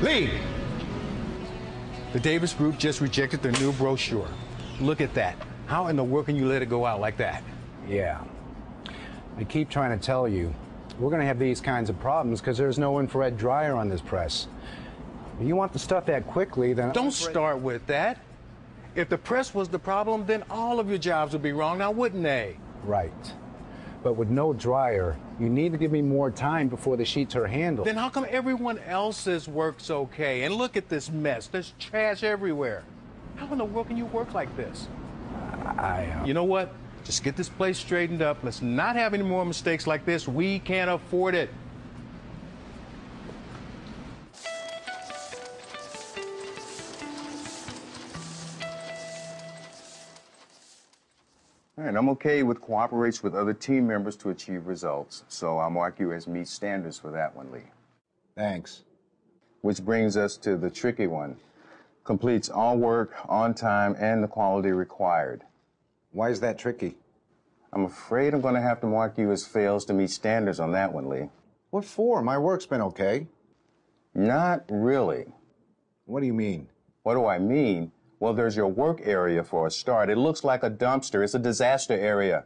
Lee! The Davis Group just rejected their new brochure. Look at that. How in the world can you let it go out like that? Yeah. I keep trying to tell you, we're going to have these kinds of problems because there's no infrared dryer on this press. If you want the stuff that quickly, then... Don't start with that. If the press was the problem, then all of your jobs would be wrong, now wouldn't they? Right. But with no dryer, you need to give me more time before the sheets are handled. Then how come everyone else's work's okay? And look at this mess. There's trash everywhere. How in the world can you work like this? You know what? Just get this place straightened up. Let's not have any more mistakes like this. We can't afford it. All right, I'm okay with cooperates with other team members to achieve results, so I'll mark you as meet standards for that one, Lee. Thanks. Which brings us to the tricky one. Completes all work on time and the quality required. Why is that tricky? I'm afraid I'm going to have to mark you as fails to meet standards on that one, Lee. What for? My work's been okay. Not really. What do you mean? What do I mean? Well, there's your work area for a start. It looks like a dumpster. It's a disaster area.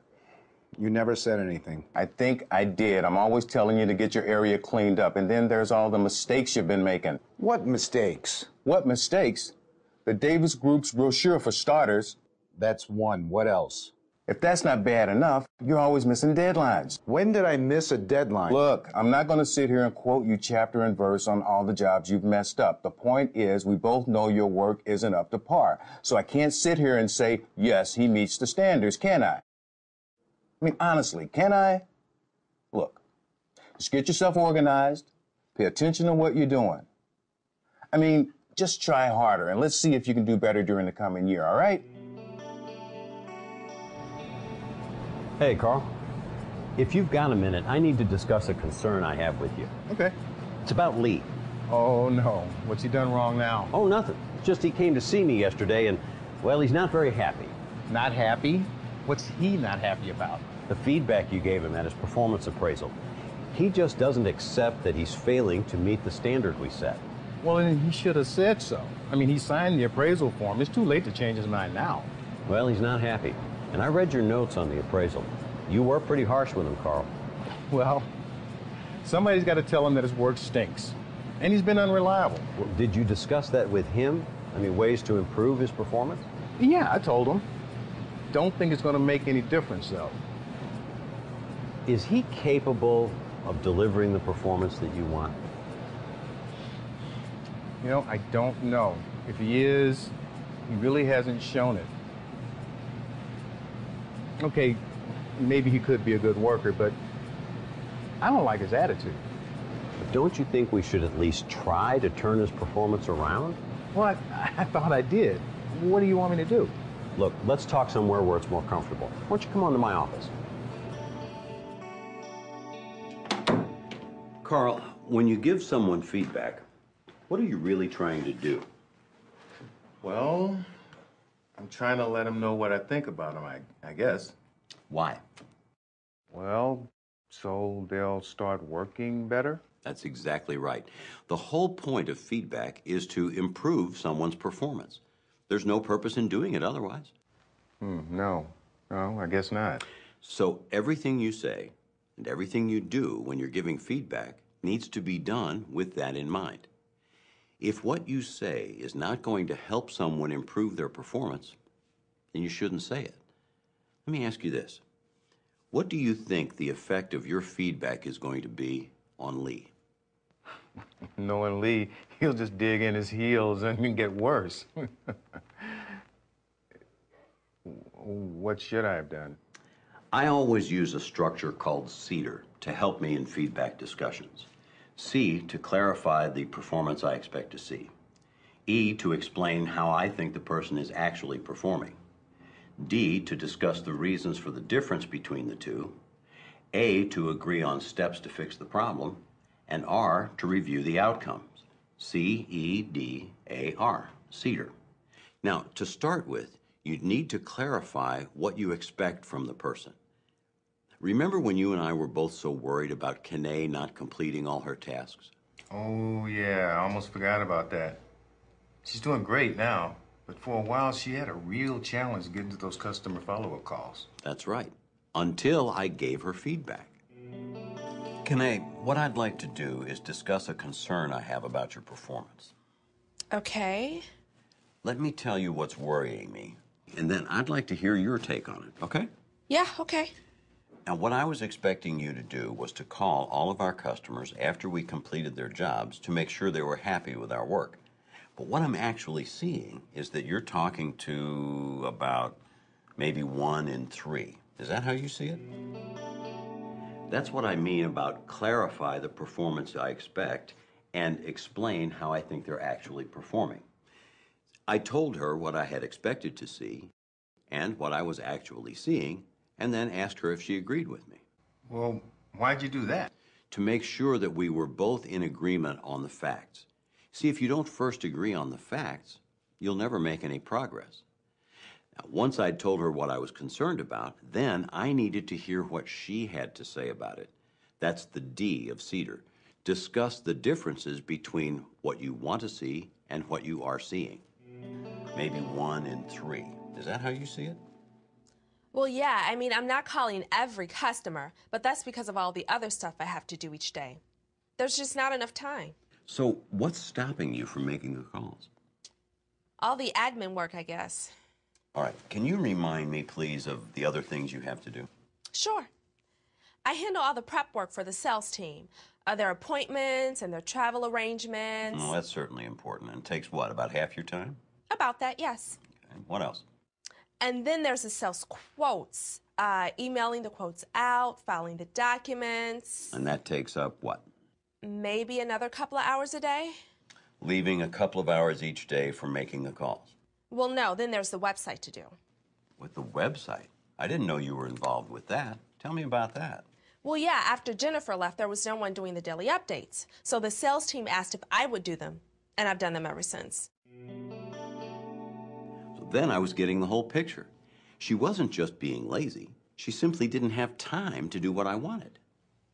You never said anything. I think I did. I'm always telling you to get your area cleaned up. And then there's all the mistakes you've been making. What mistakes? What mistakes? The Davis Group's brochure, for starters. That's one. What else? If that's not bad enough, you're always missing deadlines. When did I miss a deadline? Look, I'm not going to sit here and quote you chapter and verse on all the jobs you've messed up. The point is, we both know your work isn't up to par. So I can't sit here and say, yes, he meets the standards, can I? I mean, honestly, can I? Look, just get yourself organized, pay attention to what you're doing. I mean, just try harder, and let's see if you can do better during the coming year, all right? Hey, Carl. If you've got a minute, I need to discuss a concern I have with you. Okay. It's about Lee. Oh, no. What's he done wrong now? Oh, nothing. Just he came to see me yesterday, and, well, he's not very happy. Not happy? What's he not happy about? The feedback you gave him at his performance appraisal. He just doesn't accept that he's failing to meet the standard we set. Well, then he should have said so. I mean, he signed the appraisal form. It's too late to change his mind now. Well, he's not happy. And I read your notes on the appraisal. You were pretty harsh with him, Carl. Well, somebody's got to tell him that his work stinks. And he's been unreliable. Well, did you discuss that with him? I mean, ways to improve his performance? Yeah, I told him. Don't think it's going to make any difference, though. Is he capable of delivering the performance that you want? You know, I don't know. If he is, he really hasn't shown it. Okay, maybe he could be a good worker, but I don't like his attitude. But don't you think we should at least try to turn his performance around? Well, I thought I did. What do you want me to do? Look, let's talk somewhere where it's more comfortable. Why don't you come on to my office? Carl, when you give someone feedback, what are you really trying to do? Well, I'm trying to let him know what I think about him, I guess. Why? Well, so they'll start working better? That's exactly right. The whole point of feedback is to improve someone's performance. There's no purpose in doing it otherwise. No, I guess not. So everything you say and everything you do when you're giving feedback needs to be done with that in mind. If what you say is not going to help someone improve their performance, then you shouldn't say it. Let me ask you this. What do you think the effect of your feedback is going to be on Lee? Knowing Lee, he'll just dig in his heels and get worse. What should I have done? I always use a structure called CEDAR to help me in feedback discussions. C, to clarify the performance I expect to see. E, to explain how I think the person is actually performing. D, to discuss the reasons for the difference between the two. A, to agree on steps to fix the problem. and R to review the outcomes. C-E-D-A-R, CEDAR. Now, to start with, you'd need to clarify what you expect from the person. Remember when you and I were both so worried about Kanae not completing all her tasks? Oh, yeah, I almost forgot about that. She's doing great now, but for a while she had a real challenge getting to those customer follow-up calls. That's right, until I gave her feedback. Kanae, what I'd like to do is discuss a concern I have about your performance. Okay. Let me tell you what's worrying me, and then I'd like to hear your take on it, okay? Yeah, okay. Now, what I was expecting you to do was to call all of our customers after we completed their jobs to make sure they were happy with our work. But what I'm actually seeing is that you're talking to about maybe 1 in 3. Is that how you see it? That's what I mean about clarify the performance I expect and explain how I think they're actually performing. I told her what I had expected to see and what I was actually seeing, and then asked her if she agreed with me. Well, why'd you do that? To make sure that we were both in agreement on the facts. See, if you don't first agree on the facts, you'll never make any progress. Now, once I'd told her what I was concerned about, then I needed to hear what she had to say about it. That's the D of CEDAR. Discuss the differences between what you want to see and what you are seeing. Maybe 1 in 3. Is that how you see it? Well, yeah, I mean, I'm not calling every customer, but that's because of all the other stuff I have to do each day. There's just not enough time. So what's stopping you from making the calls? All the admin work, I guess. All right, can you remind me, please, of the other things you have to do? Sure. I handle all the prep work for the sales team, their appointments and their travel arrangements. Well, that's certainly important. And takes what, about half your time? About that, yes. Okay. What else? And then there's the sales quotes, emailing the quotes out, filing the documents. And that takes up what? Maybe another couple of hours a day. Leaving a couple of hours each day for making the calls. Well, no, then there's the website to do. With the website? I didn't know you were involved with that. Tell me about that. Well, yeah, after Jennifer left, there was no one doing the daily updates. So the sales team asked if I would do them, and I've done them ever since. So then I was getting the whole picture. She wasn't just being lazy. She simply didn't have time to do what I wanted.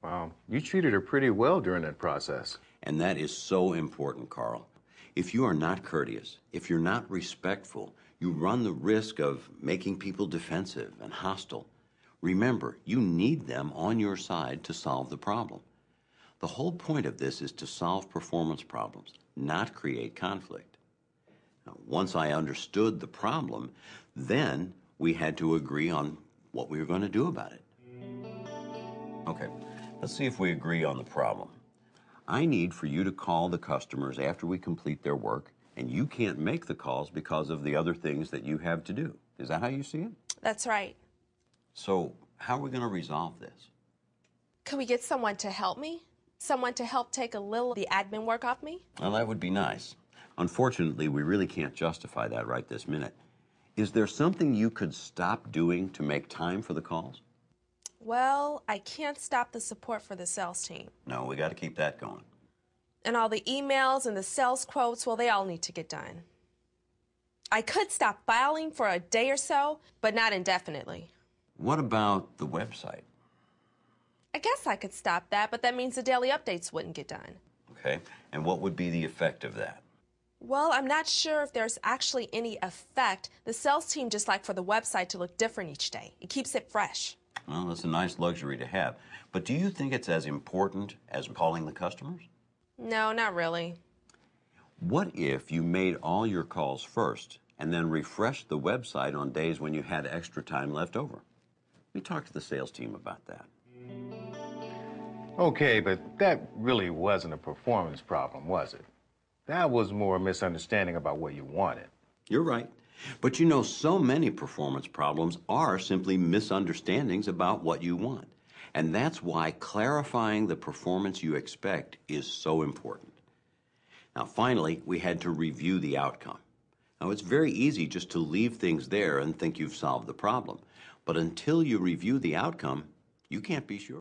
Wow, you treated her pretty well during that process. And that is so important, Carl. If you are not courteous, if you're not respectful, you run the risk of making people defensive and hostile. Remember, you need them on your side to solve the problem. The whole point of this is to solve performance problems, not create conflict. Now, once I understood the problem, then we had to agree on what we were going to do about it. Okay, let's see if we agree on the problem. I need for you to call the customers after we complete their work, and you can't make the calls because of the other things that you have to do. Is that how you see it? That's right. So, how are we going to resolve this? Could we get someone to help me? Someone to help take a little of the admin work off me? Well, that would be nice. Unfortunately, we really can't justify that right this minute. Is there something you could stop doing to make time for the calls? Well, I can't stop the support for the sales team. No, we got to keep that going. And all the emails and the sales quotes, well, they all need to get done. I could stop filing for a day or so, but not indefinitely. What about the website? I guess I could stop that, but that means the daily updates wouldn't get done. Okay, and what would be the effect of that? Well, I'm not sure if there's actually any effect. The sales team just like for the website to look different each day. It keeps it fresh. Well, that's a nice luxury to have. But do you think it's as important as calling the customers? No, not really. What if you made all your calls first and then refreshed the website on days when you had extra time left over? We talked to the sales team about that. Okay, but that really wasn't a performance problem, was it? That was more a misunderstanding about what you wanted. You're right. But you know, so many performance problems are simply misunderstandings about what you want. And that's why clarifying the performance you expect is so important. Now, finally, we had to review the outcome. Now, it's very easy just to leave things there and think you've solved the problem. But until you review the outcome, you can't be sure.